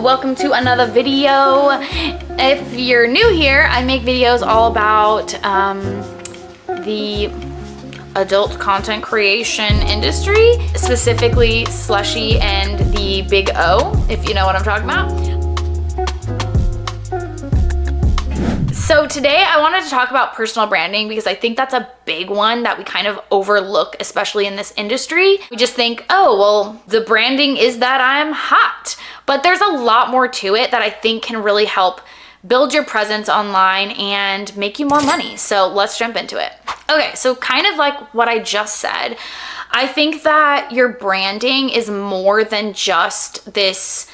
welcome to another video. If you're new here, I make videos all about the adult content creation industry, specifically Slushy and the Big O, if you know what I'm talking about. So today I wanted to talk about personal branding because I think that's a big one that we kind of overlook, especially in this industry. We just think, oh, well, the branding is that I'm hot. But there's a lot more to it that I think can really help build your presence online and make you more money. So let's jump into it. Okay, so kind of like what I just said, I think that your branding is more than just this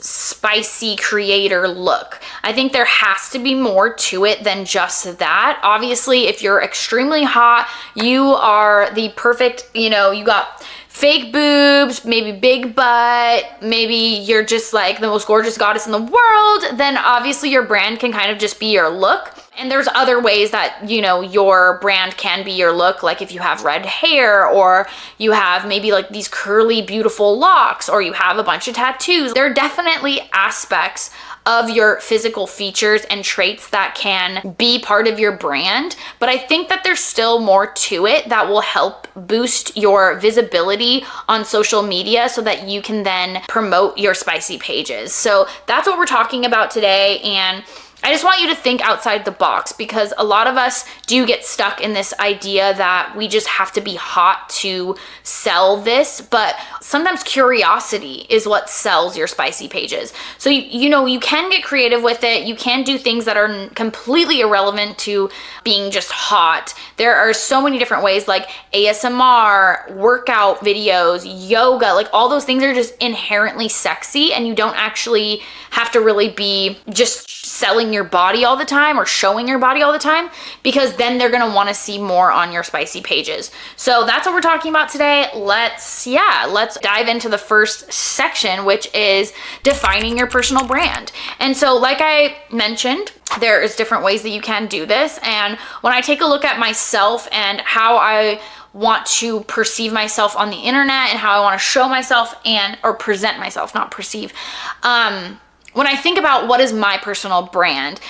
spicy creator look. I think there has to be more to it than just that. Obviously, if you're extremely hot, you are the perfect, you got fake boobs, maybe big butt, maybe you're just like the most gorgeous goddess in the world, then obviously your brand can kind of just be your look. And there's other ways that, your brand can be your look, like if you have red hair, or you have maybe like these curly, beautiful locks, or you have a bunch of tattoos. There are definitely aspects of your physical features and traits that can be part of your brand, but I think that there's still more to it that will help boost your visibility on social media so that you can then promote your spicy pages. So that's what we're talking about today, and I just want you to think outside the box because a lot of us do get stuck in this idea that we just have to be hot to sell this, but sometimes curiosity is what sells your spicy pages. So, you can get creative with it. You can do things that are completely irrelevant to being just hot. There are so many different ways, like ASMR, workout videos, yoga, like all those things are just inherently sexy, and you don't actually have to really be just selling your body all the time or showing your body all the time, because then they're gonna wanna see more on your spicy pages. So that's what we're talking about today. Let's dive into the first section, which is defining your personal brand. And so like I mentioned, there is different ways that you can do this. And when I take a look at myself and how I want to perceive myself on the internet and how I want to show myself or present myself, not perceive, when I think about what is my personal brand,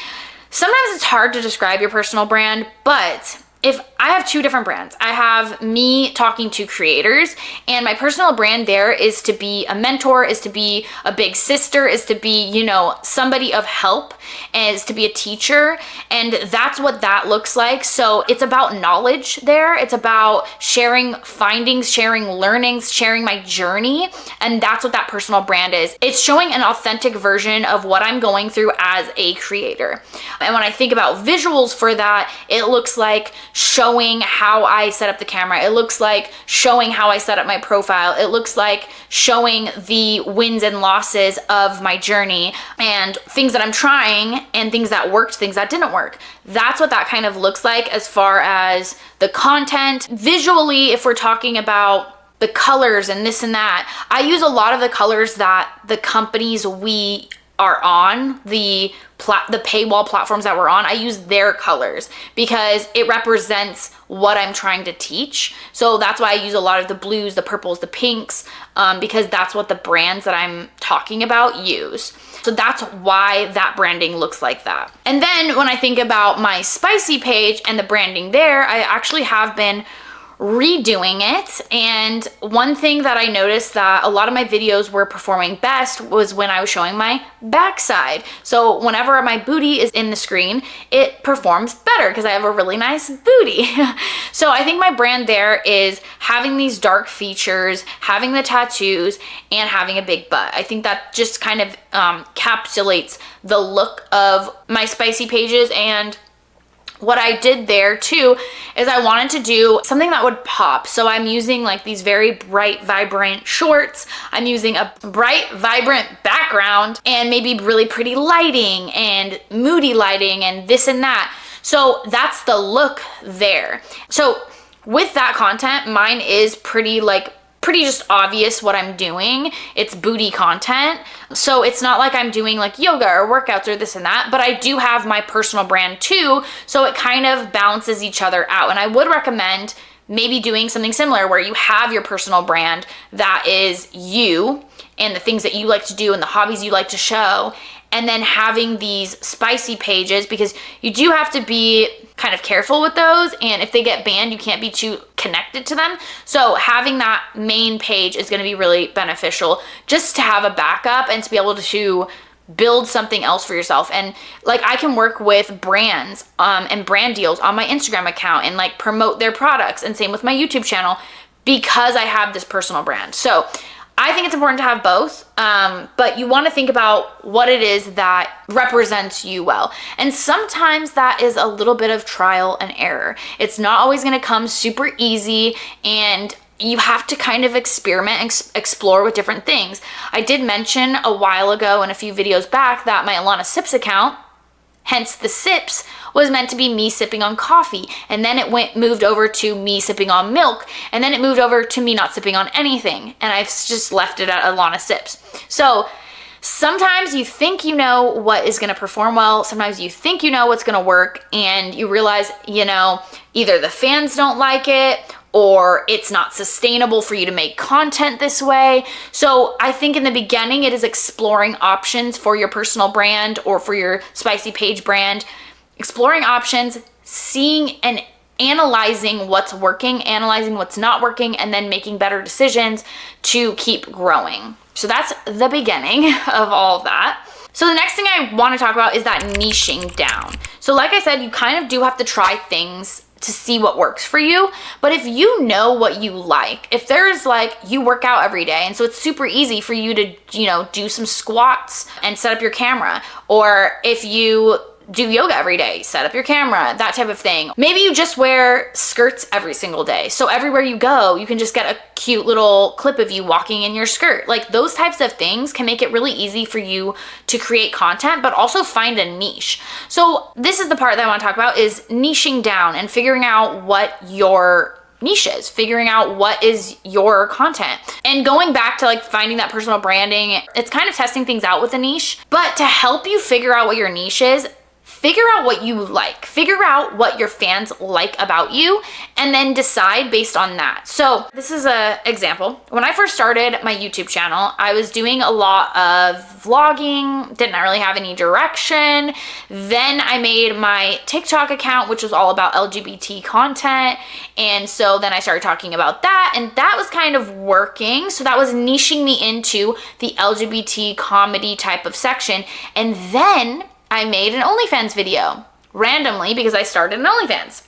sometimes it's hard to describe your personal brand, but if I have two different brands, I have me talking to creators, and my personal brand there is to be a mentor, is to be a big sister, is to be, somebody of help, and is to be a teacher. And that's what that looks like. So it's about knowledge there. It's about sharing findings, sharing learnings, sharing my journey. And that's what that personal brand is. It's showing an authentic version of what I'm going through as a creator. And when I think about visuals for that, it looks like showing how I set up the camera. It looks like showing how I set up my profile. It looks like showing the wins and losses of my journey and things that I'm trying and things that worked, things that didn't work. That's what that kind of looks like as far as the content. Visually, if we're talking about the colors and this and that, I use a lot of the colors that the companies we are on, the paywall platforms that we're on, I use their colors because it represents what I'm trying to teach. So that's why I use a lot of the blues, the purples, the pinks, because that's what the brands that I'm talking about use. So that's why that branding looks like that. And then when I think about my spicy page and the branding there, I actually have been redoing it. And one thing that I noticed that a lot of my videos were performing best was when I was showing my backside. So whenever my booty is in the screen, it performs better because I have a really nice booty. So I think my brand there is having these dark features, having the tattoos, and having a big butt. I think that just kind of encapsulates the look of my spicy pages. And what I did there too is I wanted to do something that would pop. So I'm using like these very bright, vibrant shorts. I'm using a bright, vibrant background and maybe really pretty lighting and moody lighting and this and that. So that's the look there. So with that content, mine is pretty just obvious what I'm doing. It's booty content. So it's not like I'm doing like yoga or workouts or this and that, but I do have my personal brand too. So it kind of balances each other out. And I would recommend maybe doing something similar where you have your personal brand that is you and the things that you like to do and the hobbies you like to show, and then having these spicy pages, because you do have to be kind of careful with those, and if they get banned, you can't be too connected to them. So having that main page is going to be really beneficial, just to have a backup and to be able to build something else for yourself. And like, I can work with brands and brand deals on my Instagram account and like promote their products, and same with my YouTube channel, because I have this personal brand. So I think it's important to have both, but you want to think about what it is that represents you well. And sometimes that is a little bit of trial and error. It's not always going to come super easy, and you have to kind of experiment and explore with different things. I did mention a while ago in a few videos back that my Alanah Sips account, hence the sips, was meant to be me sipping on coffee, and then it moved over to me sipping on milk, and then it moved over to me not sipping on anything, and I've just left it at Alanah Sips. So sometimes you think you know what is going to perform well, sometimes you think you know what's going to work, and you realize, either the fans don't like it, or it's not sustainable for you to make content this way. So I think in the beginning, it is exploring options for your personal brand or for your spicy page brand, exploring options, seeing and analyzing what's working, analyzing what's not working, and then making better decisions to keep growing. So that's the beginning of all of that. So the next thing I want to talk about is that niching down. So like I said, you kind of do have to try things to see what works for you. But if you know what you like, if there's like, you work out every day, and so it's super easy for you to, do some squats and set up your camera, or if you do yoga every day, set up your camera, that type of thing. Maybe you just wear skirts every single day, so everywhere you go, you can just get a cute little clip of you walking in your skirt. Like, those types of things can make it really easy for you to create content, but also find a niche. So this is the part that I want to talk about, is niching down and figuring out what your niche is, figuring out what is your content, and going back to like finding that personal branding. It's kind of testing things out with a niche, but to help you figure out what your niche is, figure out what you like, figure out what your fans like about you, and then decide based on that. So this is an example. When I first started my YouTube channel, I was doing a lot of vlogging, didn't really have any direction. Then I made my TikTok account, which was all about LGBT content. And so then I started talking about that, and that was kind of working. So that was niching me into the LGBT comedy type of section. And then I made an OnlyFans video randomly, because I started an OnlyFans,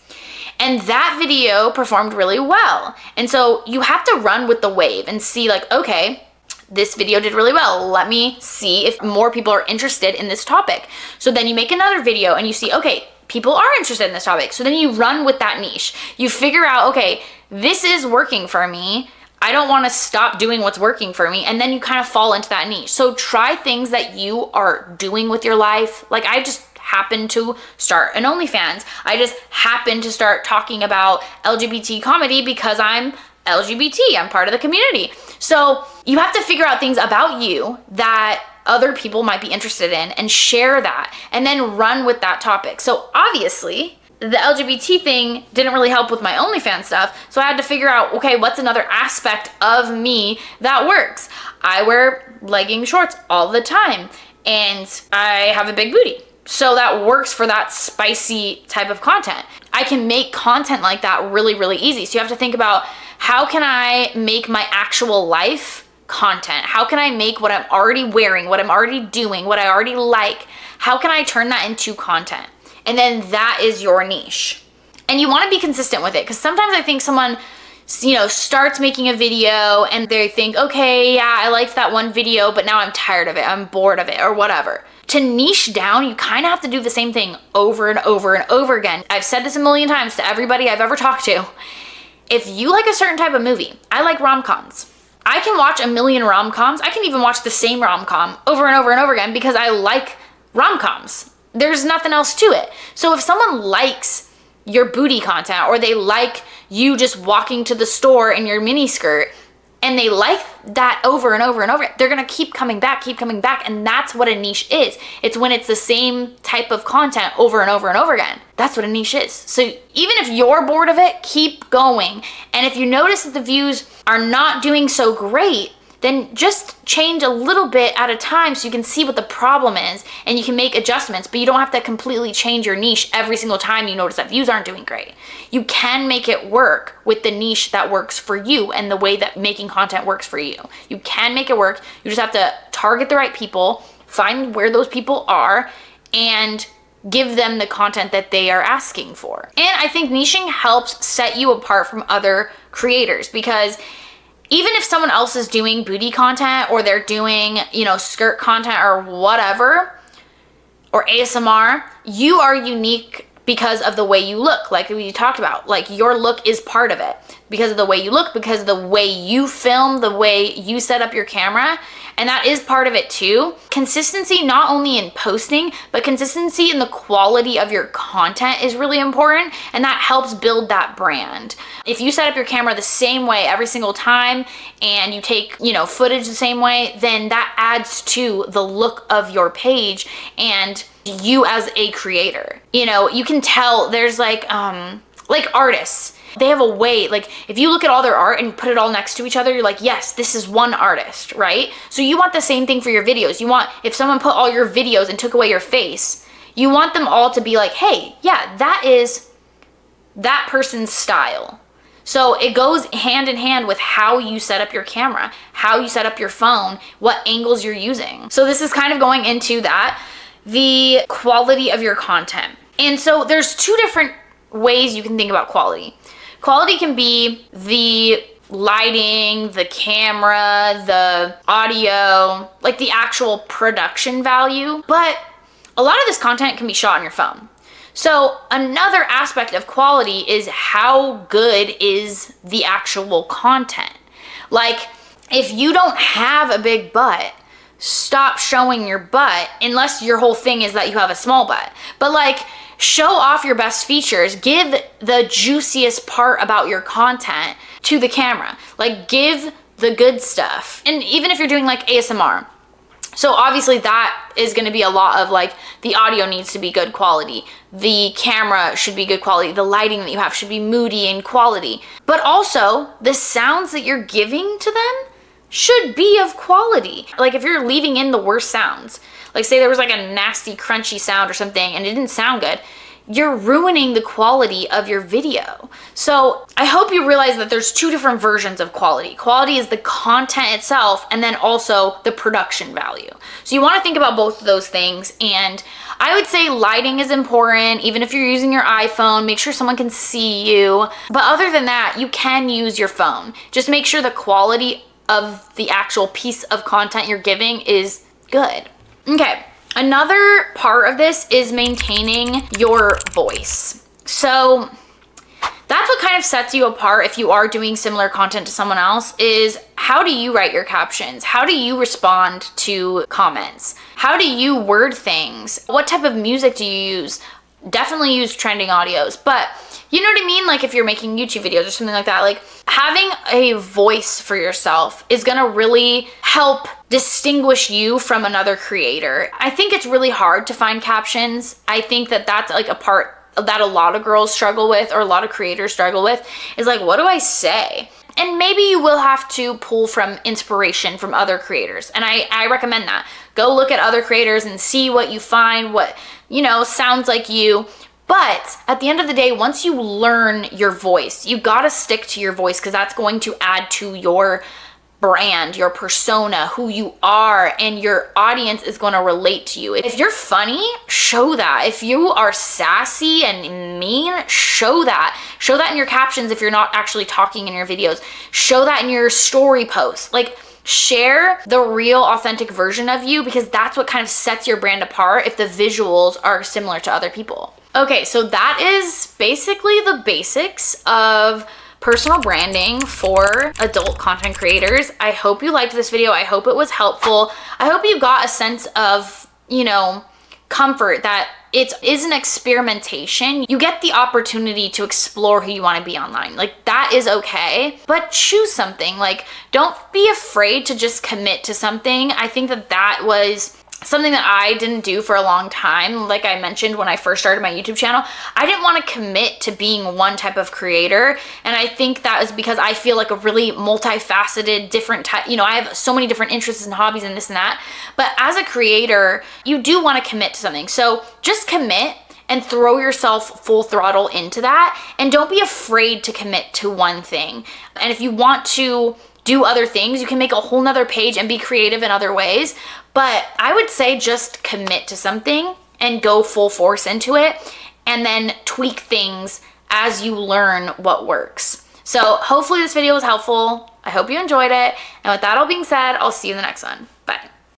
and that video performed really well. And so you have to run with the wave and see like, okay, this video did really well. Let me see if more people are interested in this topic. So then you make another video and you see, okay, people are interested in this topic. So then you run with that niche. You figure out, okay, this is working for me. I don't want to stop doing what's working for me. And then you kind of fall into that niche. So try things that you are doing with your life. Like, I just happened to start an OnlyFans. I just happened to start talking about LGBT comedy because I'm LGBT. I'm part of the community. So you have to figure out things about you that other people might be interested in and share that, and then run with that topic. So obviously, the LGBT thing didn't really help with my OnlyFans stuff, so I had to figure out, okay, what's another aspect of me that works? I wear legging shorts all the time, and I have a big booty. So that works for that spicy type of content. I can make content like that really, really easy. So you have to think about, how can I make my actual life content? How can I make what I'm already wearing, what I'm already doing, what I already like, how can I turn that into content? And then that is your niche. And you want to be consistent with it, because sometimes I think someone, starts making a video and they think, okay, yeah, I liked that one video, but now I'm tired of it, I'm bored of it, or whatever. To niche down, you kind of have to do the same thing over and over and over again. I've said this a million times to everybody I've ever talked to. If you like a certain type of movie, I like rom-coms. I can watch a million rom-coms. I can even watch the same rom-com over and over and over again because I like rom-coms. There's nothing else to it. So if someone likes your booty content, or they like you just walking to the store in your mini skirt, and they like that over and over and over, they're gonna keep coming back. And that's what a niche is. It's when it's the same type of content over and over and over again. That's what a niche is. So even if you're bored of it, keep going. And if you notice that the views are not doing so great, then just change a little bit at a time so you can see what the problem is and you can make adjustments, but you don't have to completely change your niche every single time you notice that views aren't doing great. You can make it work with the niche that works for you and the way that making content works for you. You can make it work. You just have to target the right people, find where those people are, and give them the content that they are asking for. And I think niching helps set you apart from other creators, because even if someone else is doing booty content or they're doing, skirt content or whatever, or ASMR, you are unique because of the way you look, like we talked about. Like, your look is part of it because of the way you look, because of the way you film, the way you set up your camera, and that is part of it too. Consistency, not only in posting, but consistency in the quality of your content is really important, and that helps build that brand. If you set up your camera the same way every single time and you take, footage the same way, then that adds to the look of your page and you as a creator. You can tell there's like artists. They have a way, like if you look at all their art and put it all next to each other, you're like, yes, this is one artist, right? So you want the same thing for your videos. You want, if someone put all your videos and took away your face, you want them all to be like, hey, yeah, that is that person's style. So it goes hand in hand with how you set up your camera, how you set up your phone, what angles you're using. So this is kind of going into that, the quality of your content. And so there's two different ways you can think about quality. Quality can be the lighting, the camera, the audio, like the actual production value, but a lot of this content can be shot on your phone. So another aspect of quality is how good is the actual content. Like, if you don't have a big butt, stop showing your butt, unless your whole thing is that you have a small butt. But like, show off your best features. Give the juiciest part about your content to the camera. Like, give the good stuff. And even if you're doing like ASMR, so obviously that is going to be a lot of like, the audio needs to be good quality, the camera should be good quality, the lighting that you have should be moody and quality, but also the sounds that you're giving to them should be of quality. Like, if you're leaving in the worst sounds, like say there was like a nasty crunchy sound or something and it didn't sound good, you're ruining the quality of your video. So I hope you realize that there's two different versions of quality. Quality is the content itself, and then also the production value. So you want to think about both of those things. And I would say lighting is important. Even if you're using your iPhone, make sure someone can see you. But other than that, you can use your phone. Just make sure the quality of the actual piece of content you're giving is good. Okay, another part of this is maintaining your voice. So that's what kind of sets you apart if you are doing similar content to someone else, is how do you write your captions? How do you respond to comments? How do you word things? What type of music do you use? Definitely use trending audios, but you know what I mean? Like, if you're making YouTube videos or something like that, like having a voice for yourself is gonna really help distinguish you from another creator. I think it's really hard to find captions. I think that that's like a part that a lot of girls struggle with, or a lot of creators struggle with, is like, what do I say? And maybe you will have to pull from inspiration from other creators. And I recommend that. Go look at other creators and see what you find, what, sounds like you. But at the end of the day, once you learn your voice, you gotta stick to your voice, because that's going to add to your brand, your persona, who you are, and your audience is going to relate to you. If you're funny, show that. If you are sassy and mean, show that. Show that in your captions if you're not actually talking in your videos. Show that in your story posts. Like, share the real authentic version of you, because that's what kind of sets your brand apart if the visuals are similar to other people. Okay, so that is basically the basics of personal branding for adult content creators. I hope you liked this video. I hope it was helpful. I hope you got a sense of, comfort that it is an experimentation. You get the opportunity to explore who you want to be online. Like, that is okay, but choose something. Like, don't be afraid to just commit to something. I think that that was something that I didn't do for a long time. Like I mentioned, when I first started my YouTube channel, I didn't want to commit to being one type of creator. And I think that is because I feel like a really multifaceted, different type, you know, I have so many different interests and hobbies and this and that. But as a creator, you do want to commit to something. So just commit and throw yourself full throttle into that. And don't be afraid to commit to one thing. And if you want to do other things, you can make a whole nother page and be creative in other ways. But I would say just commit to something and go full force into it, and then tweak things as you learn what works. So hopefully this video was helpful. I hope you enjoyed it. And with that all being said, I'll see you in the next one. Bye.